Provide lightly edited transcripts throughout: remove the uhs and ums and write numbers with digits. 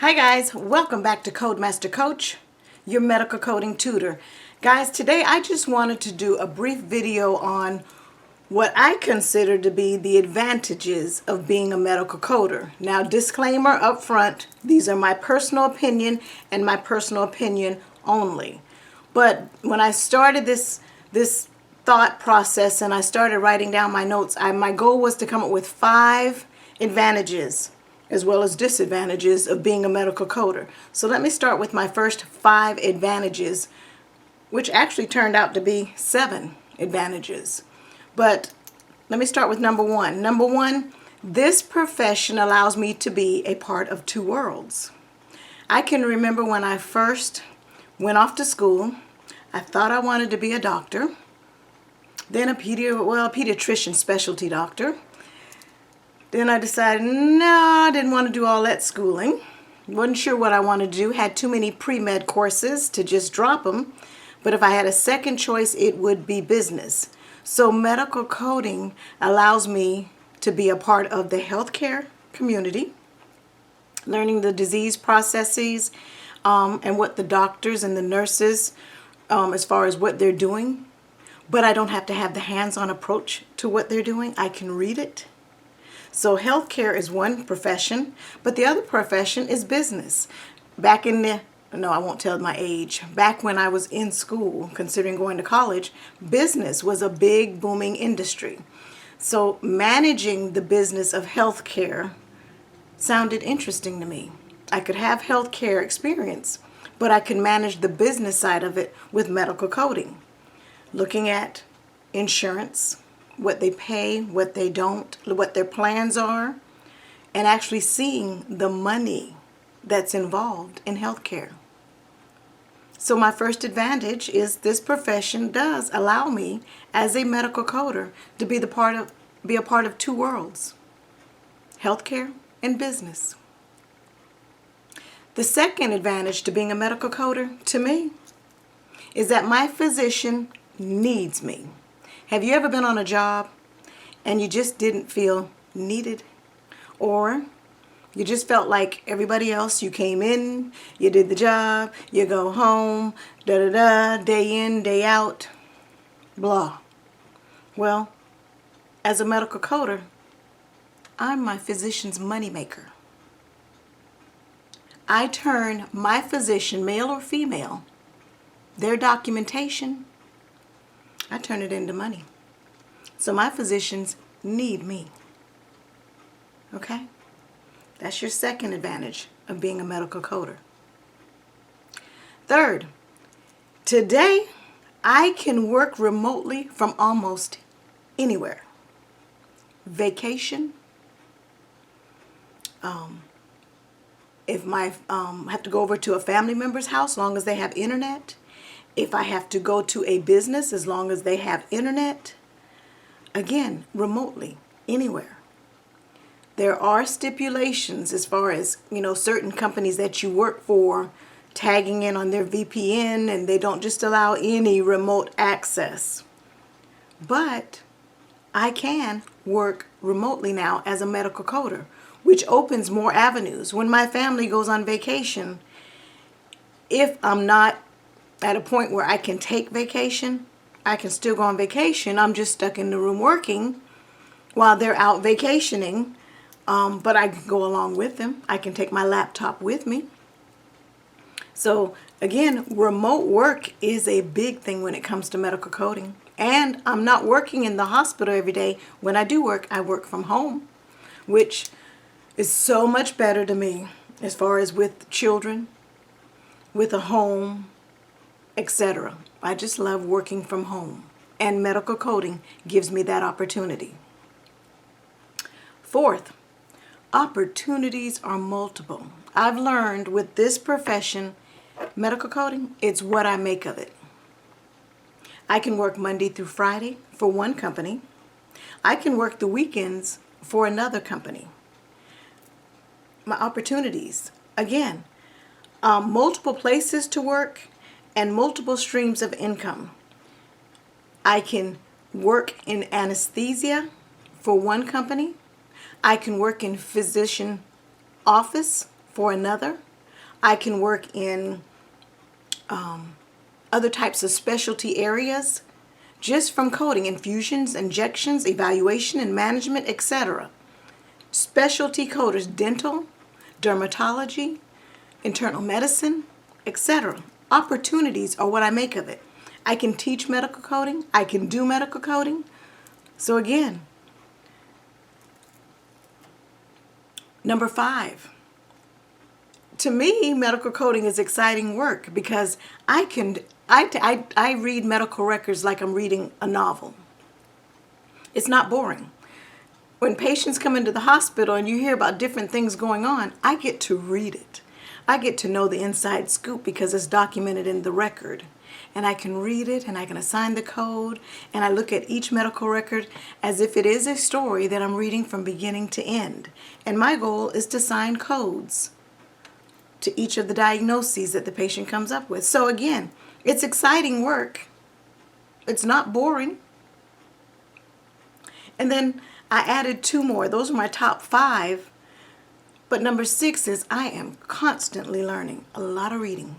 Hi guys, welcome back to Codemaster Coach, your medical coding tutor. Guys, today I just wanted to do a brief video on what I consider to be the advantages of being a medical coder. Now, disclaimer up front, these are my personal opinion and my personal opinion only. But when I started this thought process and I started writing down my notes, my goal was to come up with 5 advantages as well as disadvantages of being a medical coder. So let me start with my first 5 advantages, which actually turned out to be 7 advantages. But let me start with number 1. Number 1, this profession allows me to be a part of 2 worlds. I can remember when I first went off to school, I thought I wanted to be a doctor, then a pediatrician specialty doctor. Then I decided, no, I didn't want to do all that schooling. Wasn't sure what I wanted to do. Had too many pre-med courses to just drop them. But if I had a second choice, it would be business. So medical coding allows me to be a part of the healthcare community, learning the disease processes and what the doctors and the nurses, as far as what they're doing. But I don't have to have the hands-on approach to what they're doing. I can read it. So healthcare is one profession, but the other profession is business. Back in the, no, I won't tell my age. Back when I was in school, considering going to college, business was a big booming industry. So managing the business of healthcare sounded interesting to me. I could have healthcare experience, but I could manage the business side of it with medical coding. Looking at insurance, what they pay, what they don't, what their plans are, and actually seeing the money that's involved in healthcare. So my first advantage is this profession does allow me as a medical coder to be a part of 2 worlds, healthcare and business. The second advantage to being a medical coder to me is that my physician needs me. Have you ever been on a job and you just didn't feel needed? Or you just felt like everybody else? You came in, you did the job, you go home, day in, day out, blah. Well, as a medical coder, I'm my physician's moneymaker. I turn my physician, male or female, their documentation, I turn it into money. So my physicians need me. Okay? That's your second advantage of being a medical coder. Third, today I can work remotely from almost anywhere. Vacation. If I have to go over to a family member's house, as long as they have internet. If I have to go to a business, as long as they have internet, again, remotely, anywhere. There are stipulations as far as, certain companies that you work for tagging in on their VPN, and they don't just allow any remote access. But I can work remotely now as a medical coder, which opens more avenues. When my family goes on vacation, if I'm not at a point where I can take vacation, I can still go on vacation. I'm just stuck in the room working while they're out vacationing, but I can go along with them. I can take my laptop with me. So again, remote work is a big thing when it comes to medical coding. And I'm not working in the hospital every day. When I do work, I work from home, which is so much better to me as far as with children, with a home, etc. I just love working from home, and medical coding gives me that opportunity. Fourth, opportunities are multiple. I've learned with this profession, medical coding, it's what I make of it. I can work Monday through Friday for one company. I can work the weekends for another company. My opportunities, again, multiple places to work and multiple streams of income. I can work in anesthesia for one company. I can work in physician office for another. I can work in other types of specialty areas just from coding, infusions, injections, evaluation and management, etc. Specialty coders, dental, dermatology, internal medicine, etc. Opportunities are what I make of it. I can teach medical coding. I can do medical coding. So again, number 5. To me, medical coding is exciting work because I read medical records like I'm reading a novel. It's not boring. When patients come into the hospital and you hear about different things going on, I get to read it. I get to know the inside scoop because it's documented in the record. And I can read it and I can assign the code, and I look at each medical record as if it is a story that I'm reading from beginning to end. And my goal is to assign codes to each of the diagnoses that the patient comes up with. So again, it's exciting work. It's not boring. And then I added 2 more. Those are my top 5. But number 6 is I am constantly learning, a lot of reading.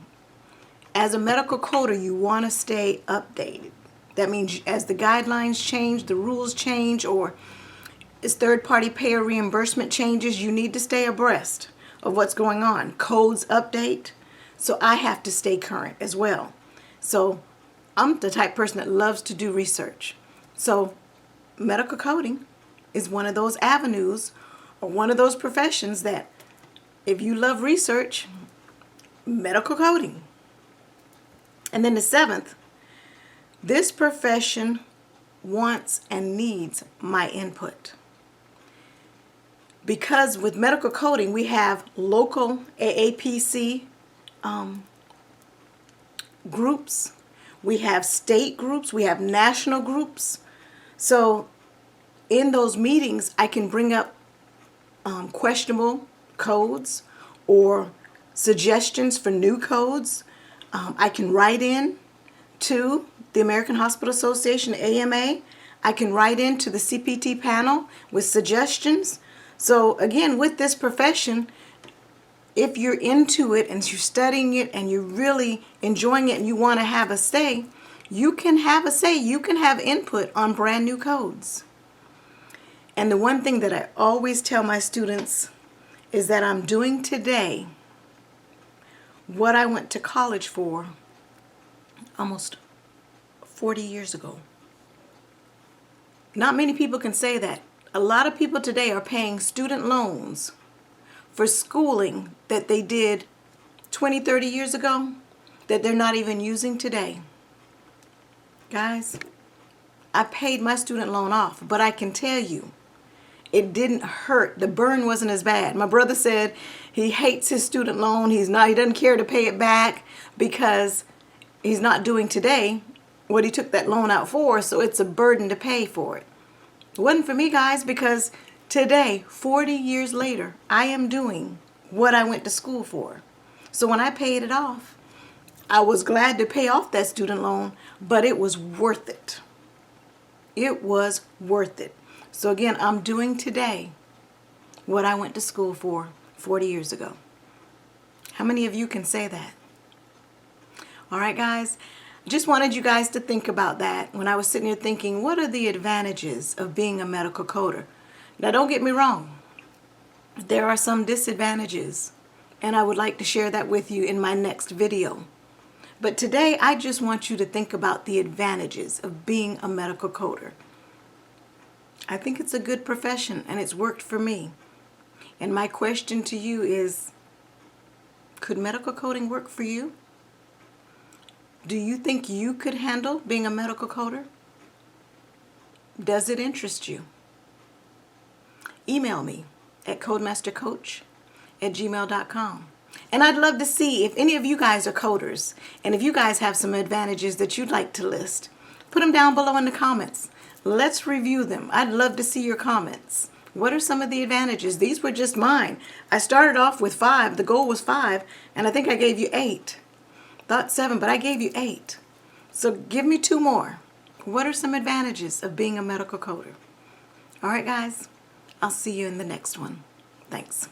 As a medical coder, you want to stay updated. That means as the guidelines change, the rules change, or as third-party payer reimbursement changes, you need to stay abreast of what's going on. Codes update, so I have to stay current as well. So I'm the type of person that loves to do research. So medical coding is one of those avenues or one of those professions that if you love research, medical coding. And then the 7th, this profession wants and needs my input. Because with medical coding, we have local AAPC groups, we have state groups, we have national groups. So in those meetings, I can bring up questionable codes or suggestions for new codes. I can write in to the American Hospital Association, AMA. I can write in to the CPT panel with suggestions. So again, with this profession, if you're into it and you're studying it and you're really enjoying it and you want to have a say, you can have a say. You can have input on brand new codes. And the one thing that I always tell my students is that I'm doing today what I went to college for almost 40 years ago. Not many people can say that. A lot of people today are paying student loans for schooling that they did 20, 30 years ago that they're not even using today. Guys, I paid my student loan off, but I can tell you, it didn't hurt. The burn wasn't as bad. My brother said he hates his student loan. He doesn't care to pay it back because he's not doing today what he took that loan out for, so it's a burden to pay for it. It wasn't for me, guys, because today, 40 years later, I am doing what I went to school for. So when I paid it off, I was glad to pay off that student loan, but it was worth it. It was worth it. So again, I'm doing today what I went to school for 40 years ago. How many of you can say that? All right, guys. Just wanted you guys to think about that when I was sitting here thinking, what are the advantages of being a medical coder? Now, don't get me wrong. There are some disadvantages, and I would like to share that with you in my next video. But today, I just want you to think about the advantages of being a medical coder. I think it's a good profession, and it's worked for me. And my question to you is, could medical coding work for you? Do you think you could handle being a medical coder? Does it interest you? Email me at codemastercoach@gmail.com. And I'd love to see if any of you guys are coders, and if you guys have some advantages that you'd like to list. Put them down below in the comments. Let's review them. I'd love to see your comments. What are some of the advantages? These were just mine. I started off with 5. The goal was 5, and I think I gave you 8. Thought 7, but I gave you 8. So give me 2 more. What are some advantages of being a medical coder? All right, guys. I'll see you in the next one. Thanks.